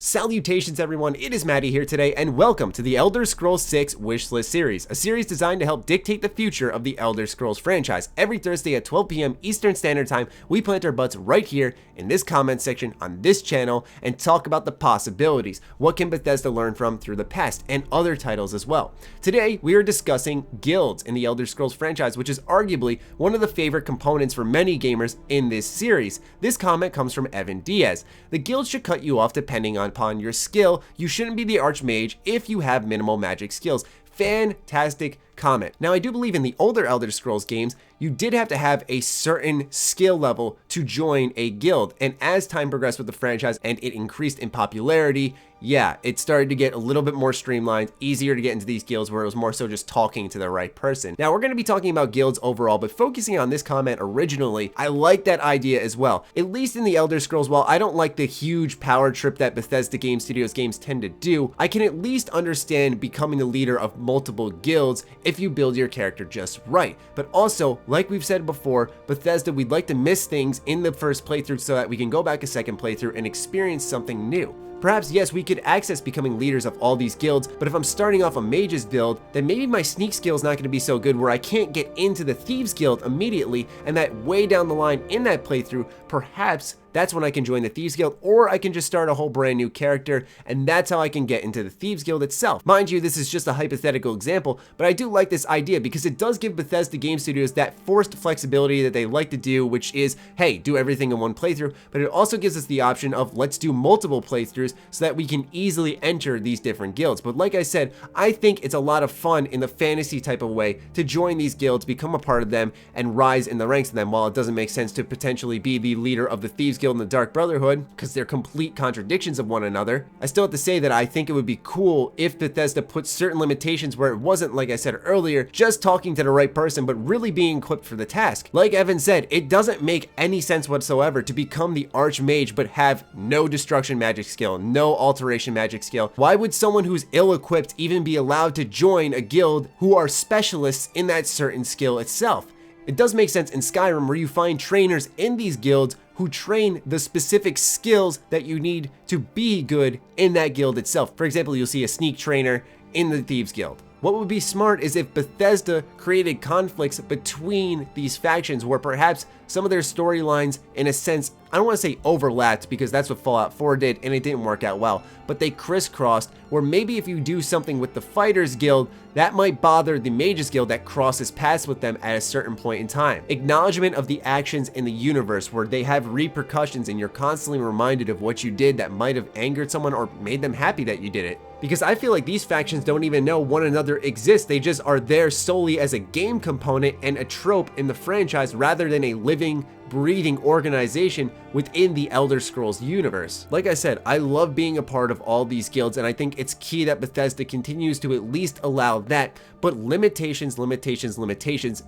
Salutations everyone, it is Matty here today, and welcome to the Elder Scrolls 6 Wishlist series, a series designed to help dictate the future of the Elder Scrolls franchise. Every Thursday at 12 p.m. Eastern Standard Time, we plant our butts right here in this comment section on this channel and talk about the possibilities. What can Bethesda learn from through the past and other titles as well? Today, we are discussing guilds in the Elder Scrolls franchise, which is arguably one of the favorite components for many gamers in this series. This comment comes from Evan Diaz. The guild should cut you off depending upon your skill. You shouldn't be the Archmage if you have minimal magic skills. Fantastic comment. Now, I do believe in the older Elder Scrolls games, you did have to have a certain skill level to join a guild, and as time progressed with the franchise and it increased in popularity, yeah, it started to get a little bit more streamlined, easier to get into these guilds where it was more so just talking to the right person. Now, we're going to be talking about guilds overall, but focusing on this comment originally, I like that idea as well. At least in the Elder Scrolls, while I don't like the huge power trip that Bethesda Game Studios games tend to do, I can at least understand becoming the leader of multiple guilds if you build your character just right. But also, like we've said before, Bethesda, we'd like to miss things in the first playthrough so that we can go back a second playthrough and experience something new. Perhaps, yes, we could access becoming leaders of all these guilds, but if I'm starting off a mage's build, then maybe my sneak skill is not going to be so good where I can't get into the thieves guild immediately, and that way down the line in that playthrough, perhaps that's when I can join the Thieves Guild, or I can just start a whole brand new character, and that's how I can get into the Thieves Guild itself. Mind you, this is just a hypothetical example, but I do like this idea because it does give Bethesda Game Studios that forced flexibility that they like to do, which is, hey, do everything in one playthrough, but it also gives us the option of let's do multiple playthroughs so that we can easily enter these different guilds. But like I said, I think it's a lot of fun in the fantasy type of way to join these guilds, become a part of them, and rise in the ranks of them. While it doesn't make sense to potentially be the leader of the Thieves Guild and the Dark Brotherhood, because they're complete contradictions of one another, I still have to say that I think it would be cool if Bethesda put certain limitations where it wasn't, like I said earlier, just talking to the right person, but really being equipped for the task. Like Evan said, it doesn't make any sense whatsoever to become the Archmage but have no destruction magic skill, no alteration magic skill. Why would someone who's ill-equipped even be allowed to join a guild who are specialists in that certain skill itself? It does make sense in Skyrim where you find trainers in these guilds who train the specific skills that you need to be good in that guild itself. For example, you'll see a sneak trainer in the Thieves Guild. What would be smart is if Bethesda created conflicts between these factions where perhaps some of their storylines, in a sense, I don't want to say overlapped because that's what Fallout 4 did and it didn't work out well, but they crisscrossed where maybe if you do something with the Fighters Guild, that might bother the Mages Guild that crosses paths with them at a certain point in time. Acknowledgement of the actions in the universe where they have repercussions and you're constantly reminded of what you did that might have angered someone or made them happy that you did it. Because I feel like these factions don't even know one another exists, they just are there solely as a game component and a trope in the franchise rather than a living, breathing organization within the Elder Scrolls universe. Like I said, I love being a part of all these guilds, and I think it's key that Bethesda continues to at least allow that, but limitations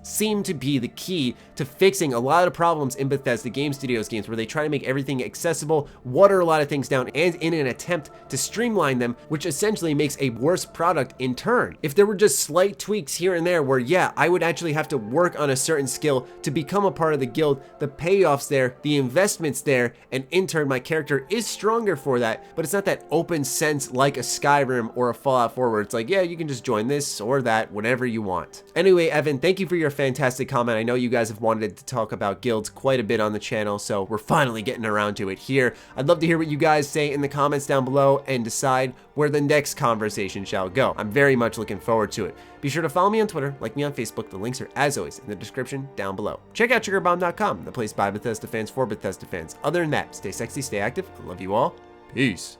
seem to be the key to fixing a lot of problems in Bethesda Game Studios games where they try to make everything accessible, water a lot of things down, and in an attempt to streamline them, which essentially makes a worse product in turn. If there were just slight tweaks here and there where, yeah, I would actually have to work on a certain skill to become a part of the guild, the payoffs there, the investments there, and in turn my character is stronger for that, but it's not that open sense like a Skyrim or a Fallout 4 where it's like, yeah, you can just join this or that, whatever you want. Anyway, Evan, thank you for your fantastic comment. I know you guys have wanted to talk about guilds quite a bit on the channel, so we're finally getting around to it here. I'd love to hear what you guys say in the comments down below and decide where the next conversation shall go. I'm very much looking forward to it. Be sure to follow me on Twitter, like me on Facebook. The links are, as always, in the description down below. Check out SugarBomb.com, the place by Bethesda fans for Bethesda fans. Other than that, stay sexy, stay active. I love you all. Peace.